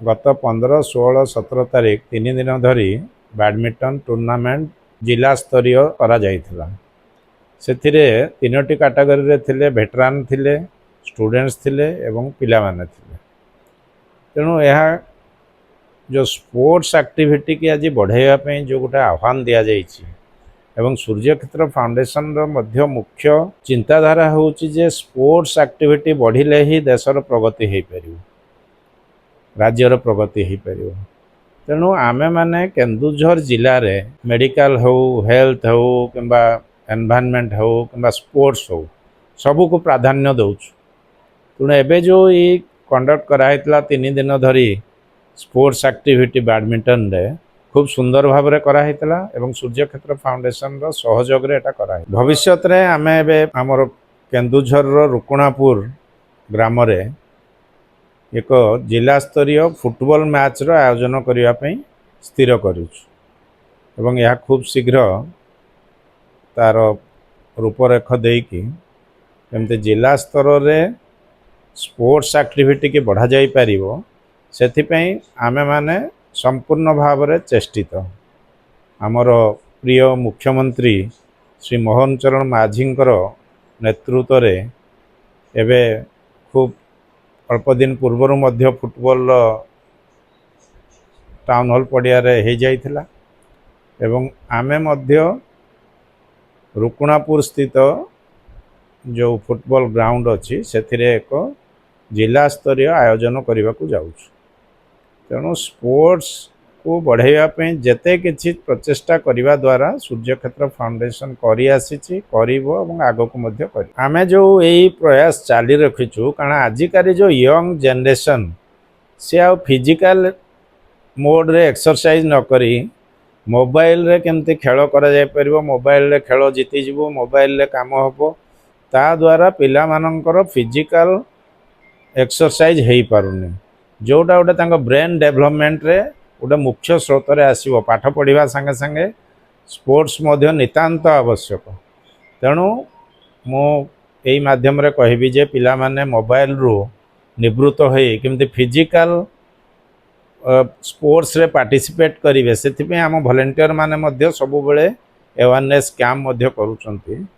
गत 15, 16, 17 तारीख 3 दिन धरी बैडमिंटन टूर्नामेंट जिला स्तरीय करा जाइथिला। सेथिरे तीनोटी कैटेगरी रे थिले वेटरान थिले, स्टूडेंट्स थिले एवं पिला माने थिले। तेणु यह जो स्पोर्ट्स एक्टिविटी की आज बढ़ाइया पे जो गोटे आह्वान दिया जाइछि एवं सूर्यक्षेत्र फाउंडेशन रो मध्य मुख्य चिंताधारा होउछि जे स्पोर्ट्स एक्टिविटी बढ़िले ही देशर प्रगति हो पारिबो, राज्यर प्रगति हो पारिबो। तेणु आमे माने केन्दुझर जिले में मेडिकल हो, हेल्थ हो किंबा एनवायरनमेंट हो किंबा स्पोर्ट्स हो सबू को प्राधान्य दउछु। तेणु एबे जो ये कंडक्ट कराइतला 3 दिन धरी स्पोर्ट्स एक्टिविटी बैडमिंटन रे खूब सुंदर भाव में कराइतला एवं सूर्यक्षेत्र फाउंडेशन रो सहयोग रे एटा कराइ। भविष्यत रे आमे एबे हमर केन्दुझर रो रुकुणापुर ग्राम रे एक जिला स्तरीय फुटबॉल मैच रो आयोजन करिया पई स्थिर करूछु एवं यह खूब शीघ्र तार रूपरेख देकी एमते जिला स्तर रे स्पोर्ट्स एक्टिविटी की बढ़ा जाई पारिबो सेथिपई आमे माने संपूर्ण भाव में चेष्टित। आमर प्रिय मुख्यमंत्री श्री मोहन चरण माझींकर नेतृत्व रे एबे खूब अल्प दिन पूर्वर मध्य फुटबॉल टाउन हॉल पड़िया रे हो जाइथिला एवं आमे मध्य रुकुणापुर स्थित जो फुटबॉल ग्राउंड अच्छी सेथिरे एक जिला स्तरीय आयोजन करने को जाउछु। तेणु स्पोर्ट्स को बढ़ाइया पे जेते किछि प्रचेष्टा करिवा द्वारा सूर्यक्षेत्र फाउंडेशन करि आसीछि करिवो एवं आगो को मध्य करि। आमे जो एई प्रयास चाली रखिछु कारण आजिकारी जो यंग जनरेशन से आ फिजिकल मोड रे एक्सरसाइज न करी मोबाइल रे केमती खेल करा जाय परिबो, मोबाइल रे खेल जीति जिवो, मोबाइल रे काम हबो, ता द्वारा पिला मानकर फिजिकल एक्सरसाइज हेई पारुनी जोटा गोटे तांको ब्रेन डेवलपमेंट रे गोटे मुख्य स्रोत रे आसीबो। पाठ पढ़िबा संगे संगे स्पोर्ट्स मध्य नितांत आवश्यक। तेणु मो एई माध्यम रे कहबी जे पिला माने मोबाइल रो निवृत्त होई केमती फिजिकल स्पोर्ट्स रे पार्टिसिपेट करिवे सेथिपे आम वॉलंटियर माने मध्य सबु बेले अवेयरनेस कैंप मध्य करूछंती।